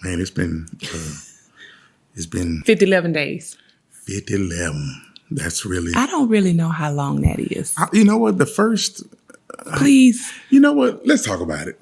Man, it's been 11 days. 11. That's really. I don't really know how long that is. You know what? The first. Please. You know what? Let's talk about it.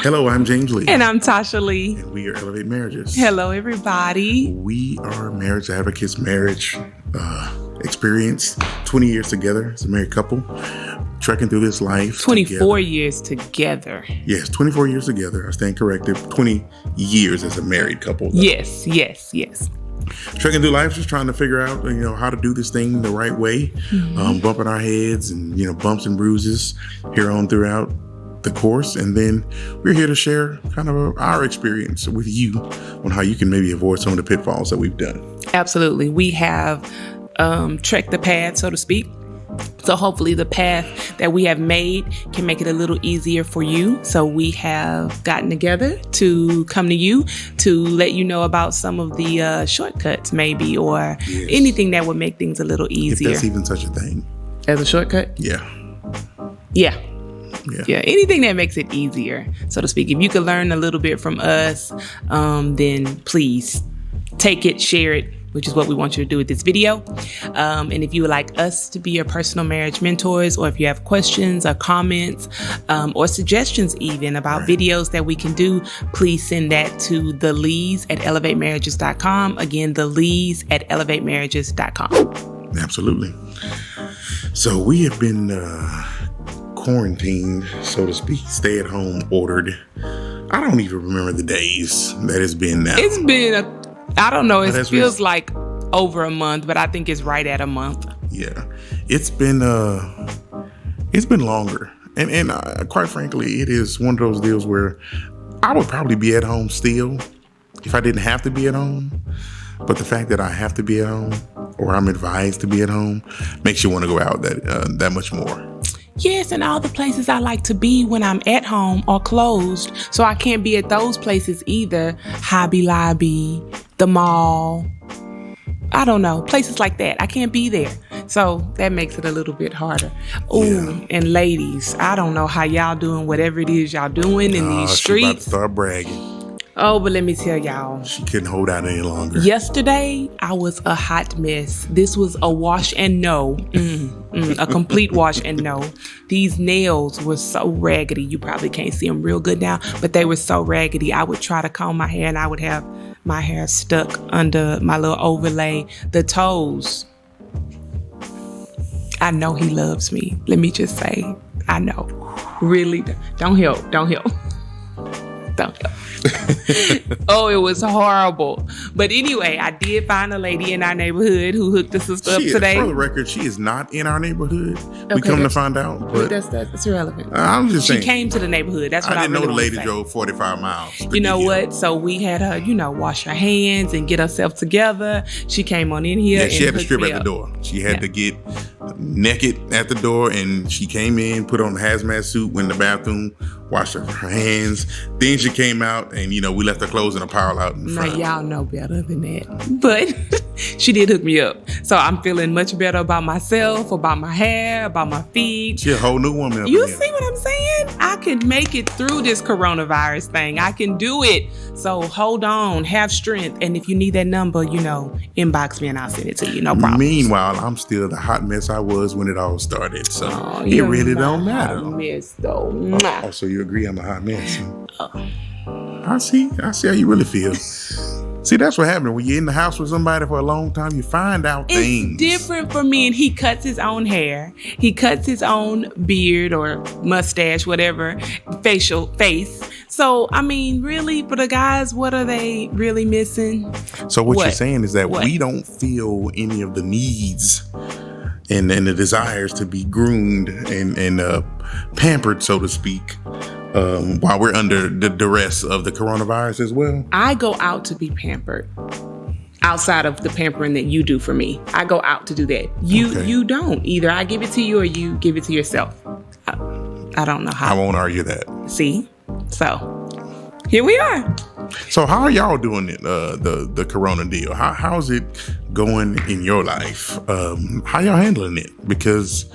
Hello, I'm James Lee. And I'm Tasha Lee. And we are Elevate Marriages. Hello, everybody. We are marriage advocates, marriage experience, 20 years together as a married couple, trekking through this life 24 together. years together. Yes, 24 years together. I stand corrected. 20 years as a married couple. Though. Yes. Trekking through life, just trying to figure out, how to do this thing the right way, bumping our heads and, bumps and bruises here on throughout the course. And then we're here to share kind of our experience with you on how you can maybe avoid some of the pitfalls that we've done. Absolutely. We have trekked the path, so to speak. So hopefully the path that we have made can make it a little easier for you. So we have gotten together to come to you to let you know about some of the shortcuts maybe, or anything that would make things a little easier. If that's even such a thing. As a shortcut? Yeah. Anything that makes it easier, so to speak. If you could learn a little bit from us, then please take it, share it, which is what we want you to do with this video. And if you would like us to be your personal marriage mentors, or if you have questions or comments or suggestions even about videos that we can do, please send that to thelees@elevatemarriages.com. Again, thelees@elevatemarriages.com. Absolutely. So we have been quarantined, so to speak, stay at home ordered. I don't even remember the days that it's been now. It's been I don't know, it feels like over a month, but I think it's right at a month. Yeah. It's been longer. And quite frankly, it is one of those deals where I would probably be at home still if I didn't have to be at home. But the fact that I have to be at home, or I'm advised to be at home, makes you want to go out that much more. Yes, and all the places I like to be when I'm at home are closed, so I can't be at those places either. Hobby Lobby, the mall, I don't know, places like that. I can't be there, so that makes it a little bit harder. Ooh, and ladies, I don't know how y'all doing whatever it is y'all doing in these streets. She about to start bragging. Oh, but let me tell y'all. She couldn't hold out any longer. Yesterday, I was a hot mess. This was a wash and no. A complete wash and no. These nails were so raggedy. You probably can't see them real good now, but they were so raggedy. I would try to comb my hair and I would have my hair stuck under my little overlay. The toes. I know he loves me. Let me just say, I know. Really, don't help. Don't help. Oh, it was horrible. But anyway, I did find a lady in our neighborhood who hooked us up today. For the record, she is not in our neighborhood. Okay, we come to find out. But that's irrelevant. I'm just saying. She came to the neighborhood. That's what I really didn't know the lady say. drove 45 miles. You know what? So we had her, wash her hands and get herself together. She came on in here. Yeah, she had to strip at the door. She had to get naked at the door, and she came in, put on a hazmat suit, went in the bathroom, washed her hands. Then she came out, and we left her clothes in a pile out in front. Now y'all know better than that, but she did hook me up, so I'm feeling much better about myself, about my hair, about my feet. She's a whole new woman. You see what I'm saying? I can make it through this coronavirus thing. I can do it. So hold on, have strength, and if you need that number, inbox me and I'll send it to you. No problem. Meanwhile, I'm still the hot mess I was when it all started, so it really don't matter. Hot mess, though. Oh, so you agree I'm a hot mess? I see how you really feel. See, that's what happens when you're in the house with somebody for a long time. You find out things. It's different for me, and he cuts his own hair. He cuts his own beard or mustache, whatever, face. So, really, for the guys, what are they really missing? So what you're saying is that we don't feel any of the needs and the desires to be groomed and pampered, so to speak, while we're under the duress of the coronavirus as well? I go out to be pampered. Outside of the pampering that you do for me, I go out to do that. You don't. Either I give it to you or you give it to yourself. I don't know how. I won't argue that. See? So, here we are. So how are y'all doing it, the corona deal? How's it going in your life? How y'all handling it? Because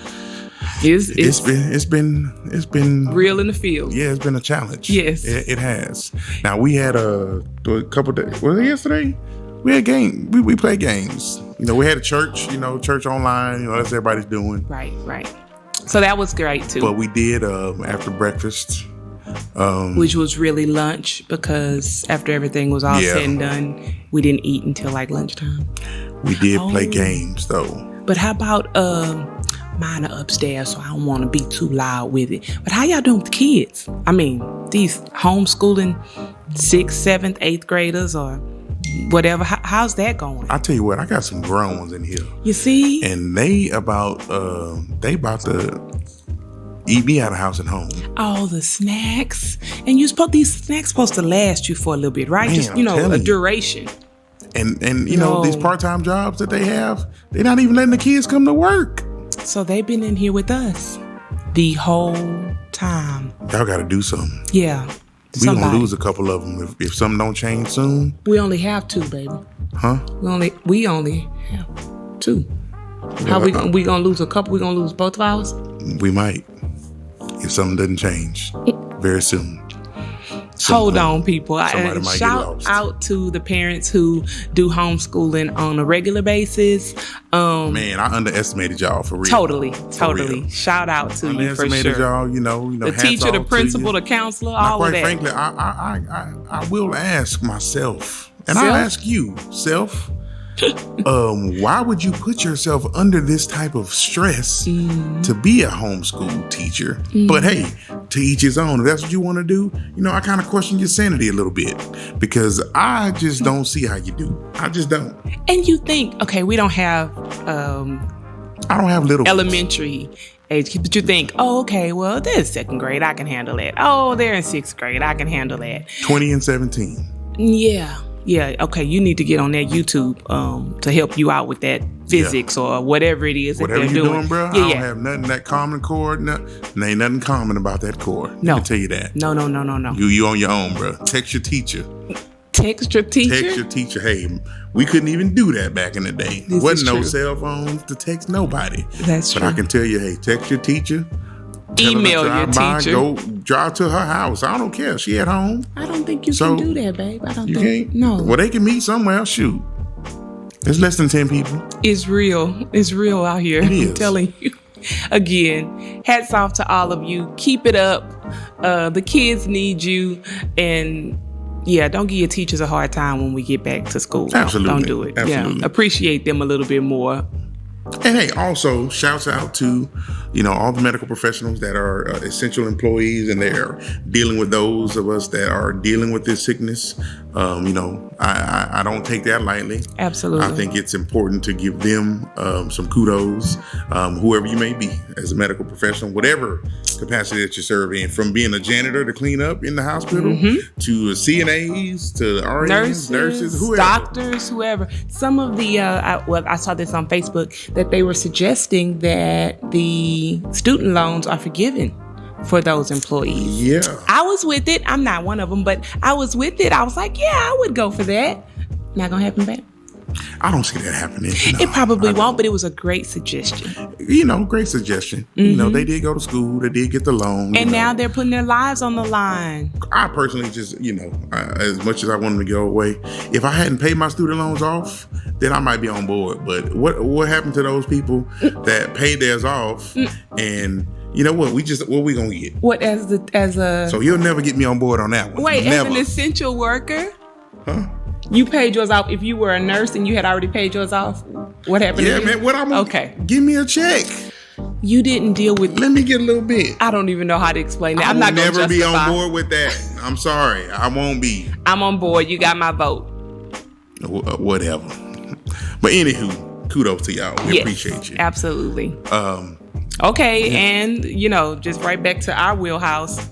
it's been real in the field. Yeah, it's been a challenge. Yes, it has. Now we had a couple days. Was it yesterday? We had game. We played games. We had a church. Church online. That's what everybody's doing. Right. So that was great too. But we did after breakfast. Which was really lunch, because after everything was all said and done, we didn't eat until like lunchtime. We did play games though. But how about mine are upstairs, so I don't want to be too loud with it. But how y'all doing with the kids? I mean, these homeschooling 6th, 7th, 8th graders or whatever. How's that going? I tell you what, I got some grown ones in here. You see? And they about to eat me out of house and home. Oh, the snacks. And these snacks supposed to last you for a little bit, right? Man, just, a duration. And these part-time jobs that they have, they're not even letting the kids come to work. So they've been in here with us the whole time. Y'all got to do something. Yeah. We're going to lose a couple of them if something don't change soon. We only have 2, baby. Huh? We only have 2. How we gonna lose a couple? We gonna lose both of ours? We might. If something doesn't change very soon. Hold on, people. Somebody might shout out to the parents who do homeschooling on a regular basis. Man, I underestimated y'all for real. Totally. For real. Shout out to you for sure. Underestimated y'all, the teacher, the principal, the counselor, all of that. Quite frankly, I will ask myself, and I'll ask you, self. Why would you put yourself under this type of stress to be a homeschool teacher? But hey, to each his own. If that's what you want to do, I kind of question your sanity a little bit, because I just don't see how you do. I just don't. And you think, okay, we don't have I don't have little elementary age kids, but you think, oh, okay, well, they're in 2nd grade, I can handle that. Oh, they're in 6th grade, I can handle that. 20 and 17. Yeah, okay, you need to get on that YouTube to help you out with that physics or whatever it is that they're doing. Whatever you're doing, bro, I don't have nothing that common core. There ain't nothing common about that core. No. I can tell you that. No. You on your own, bro. Text your teacher. Text your teacher? Text your teacher. Hey, we couldn't even do that back in the day. There wasn't no cell phones to text nobody. That's true. But I can tell you, hey, text your teacher. Email your teacher. Go drive to her house. I don't care. She at home. I don't think you can do that, babe. I don't think. You can't? No. Well, they can meet somewhere. Shoot. There's less than 10 people. It's real. It's real out here. I'm telling you. Again, hats off to all of you. Keep it up. The kids need you. And don't give your teachers a hard time when we get back to school. Absolutely. Don't do it. Absolutely. Yeah. Appreciate them a little bit more. And hey, also shouts out to, all the medical professionals that are essential employees, and they're dealing with those of us that are dealing with this sickness. I don't take that lightly. Absolutely. I think it's important to give them some kudos, whoever you may be as a medical professional, whatever capacity that you serve in, from being a janitor to clean up in the hospital, to CNAs, to RNs, nurses, whoever. Doctors, whoever. Some of the, I saw this on Facebook, that they were suggesting that the student loans are forgiven for those employees. Yeah. I was with it. I'm not one of them, but I was with it. I was like, yeah, I would go for that. Not gonna happen, babe. I don't see that happening. No, it probably won't, but it was a great suggestion. Great suggestion. They did go to school. They did get the loan. And now they're putting their lives on the line. I personally just, as much as I want them to go away, if I hadn't paid my student loans off, then I might be on board. But what happened to those people that paid theirs off? And you know what? What we gonna get? What as a? So you'll never get me on board on that one. Wait, never. As an essential worker? Huh? You paid yours off. If you were a nurse and you had already paid yours off, what happened? Yeah, man. What I'm okay? Give me a check. You didn't deal with. Let me get a little bit. I don't even know how to explain that. I'm not gonna never be on board with that. I'm sorry. I won't be. I'm on board. You got my vote. Whatever. But anywho, kudos to y'all. We appreciate you. Absolutely. Okay, and just right back to our wheelhouse.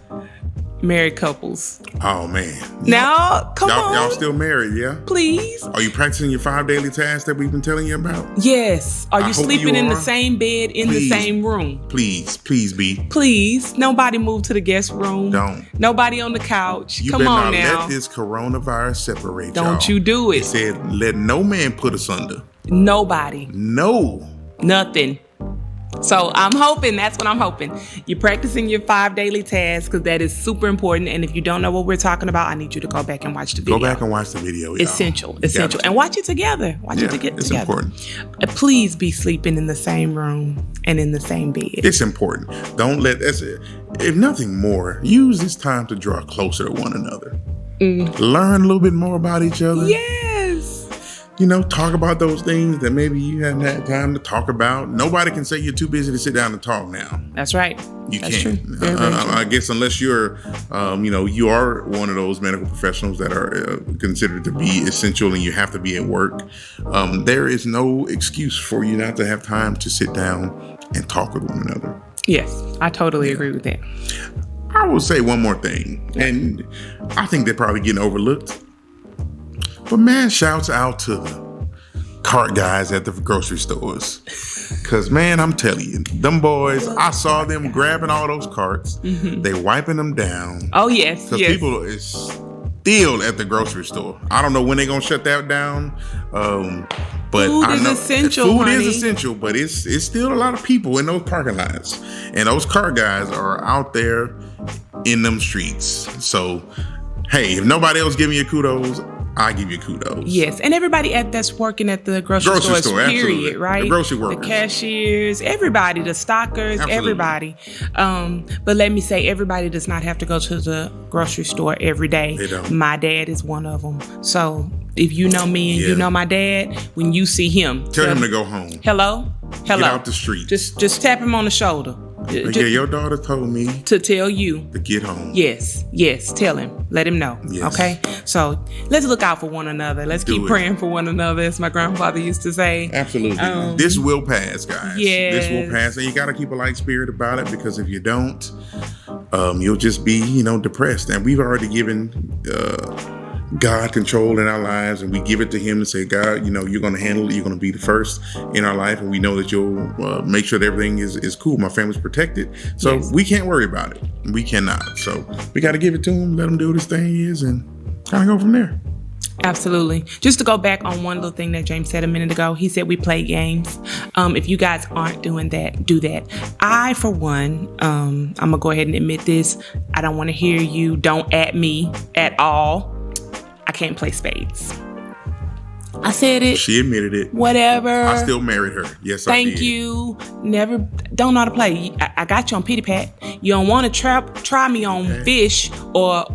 married couples. Oh man. Now, come on. Y'all still married, yeah? Please. Are you practicing your 5 daily tasks that we've been telling you about? Yes. Are you sleeping in the are. same bed in the same room? Please be. Please. Nobody move to the guest room. Don't. Nobody on the couch. You Come better on not now. let this coronavirus separate y'all. Don't you do it. It said, let no man put us under. Nobody. No. Nothing. So I'm hoping, that's what I'm hoping. You're practicing your 5 daily tasks because that is super important. And if you don't know what we're talking about, I need you to go back and watch the video. Go back and watch the video, y'all. Essential. And watch it together. It's important. Please be sleeping in the same room and in the same bed. It's important. Don't let, if nothing more, use this time to draw closer to one another. Learn a little bit more about each other. Yes. Talk about those things that maybe you haven't had time to talk about. Nobody can say you're too busy to sit down and talk now. That's right. That's true. Very true. I guess unless you're, you are one of those medical professionals that are considered to be essential and you have to be at work. There is no excuse for you not to have time to sit down and talk with one another. Yes, I totally agree with that. I will say one more thing, and I think they're probably getting overlooked. But man, shouts out to the cart guys at the grocery stores. Because, man, I'm telling you, them boys, I saw them grabbing all those carts. They wiping them down. Oh, yes. Because people is still at the grocery store. I don't know when they're going to shut that down. But food I know is essential, food honey. is essential, but it's still a lot of people in those parking lots. And those cart guys are out there in them streets. So, hey, if nobody else giving you kudos, I give you kudos. Yes, and everybody that's working at the grocery store, period, absolutely. Right? The grocery workers. The cashiers, everybody, the stockers, Absolutely. Everybody. But let me say, everybody does not have to go to the grocery store every day. They don't. My dad is one of them. So if you know me and you know my dad, when you see him, tell him to go home. Hello? Get out the street. Just tap him on the shoulder. Your daughter told me to tell you to get home. Yes, tell him. Let him know. Yes. Okay? So let's look out for one another. Let's keep praying for one another, as my grandfather used to say. Absolutely. This will pass, guys. Yes. This will pass. And you got to keep a light spirit about it, because if you don't, you'll just be, depressed. And we've already given God control in our lives, and we give it to him and say, God, you're going to handle it. You're going to be the first in our life, and we know that you'll make sure that everything is cool. My family's protected, so we can't worry about it. We cannot. So we got to give it to him, let him do what his thing is, and kind of go from there. Absolutely. Just to go back on one little thing that James said a minute ago, he said we play games. If you guys aren't doing that, do that. I, for one, I'm going to go ahead and admit this. I don't want to hear you. Don't at me at all. I can't play spades. I said it. She admitted it. Whatever. I still married her. Yes, I did. Thank you. Never. Don't know how to play. I got you on pity pat. You don't want to try me on fish or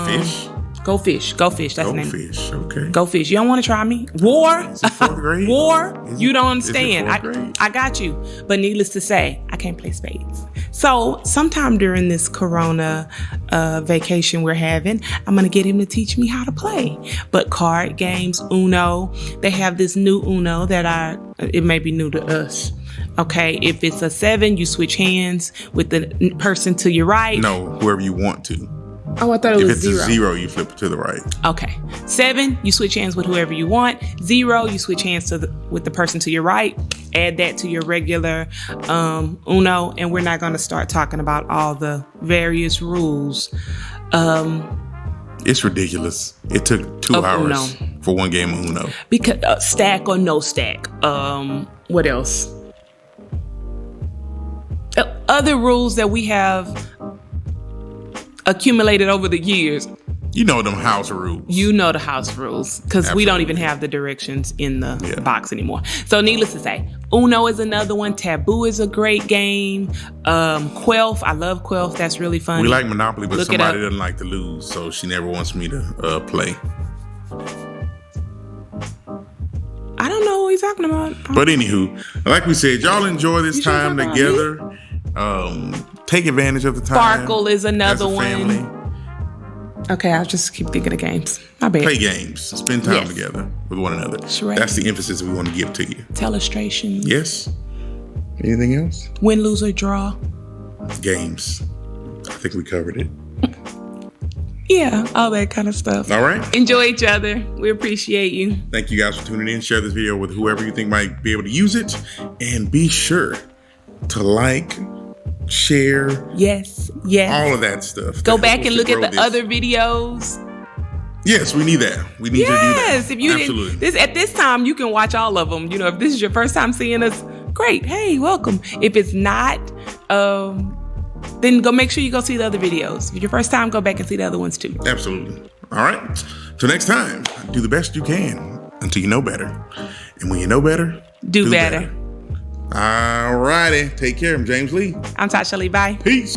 fish. Go fish. That's the name. Go fish. Okay. Go fish. You don't want to try me. War. Is it 4th grade? War. You don't understand. Is it 4th grade? I got you. But needless to say, I can't play spades. So sometime during this Corona vacation we're having, I'm going to get him to teach me how to play. But card games, Uno, they have this new Uno that it may be new to us. Okay, if it's a 7, you switch hands with the person to your right. No, whoever you want to. Oh, I thought it was 0. If it's a 0, you flip it to the right. Okay. 7, you switch hands with whoever you want. 0, you switch hands with the person to your right. Add that to your regular Uno, and we're not going to start talking about all the various rules. It's ridiculous. It took 2 hours for one game of Uno. Because stack or no stack. What else? Other rules that we have accumulated over the years. You know them house rules. You know the house rules, because we don't even have the directions in the box anymore. So needless to say, Uno is another one. Taboo is a great game. Quelf, I love Quelf. That's really fun. We like Monopoly, but somebody doesn't like to lose, so she never wants me to play. I don't know what he's talking about. But anywho, like we said, y'all enjoy this time together. Take advantage of the time. Sparkle is another one. Family. Okay, I'll just keep thinking of games. My bad. Play games. Spend time together with one another. Right. That's the emphasis we want to give to you. Tellustrations. Yes. Anything else? Win, lose, or draw. Games. I think we covered it. Yeah, all that kind of stuff. All right. Enjoy each other. We appreciate you. Thank you guys for tuning in. Share this video with whoever you think might be able to use it. And be sure to like, share. Yes. All of that stuff. Go back and look at the other videos. Yes, we need that. We need to do that. Yes, if you Absolutely. didn't, at this time, you can watch all of them. You know, if this is your first time seeing us, great. Hey, welcome. If it's not, then go make sure you go see the other videos. If it's your first time, go back and see the other ones too. Absolutely. All right. Till next time, do the best you can until you know better. And when you know better, do better. All righty. Take care. I'm James Lee. I'm Tasha Lee. Bye. Peace.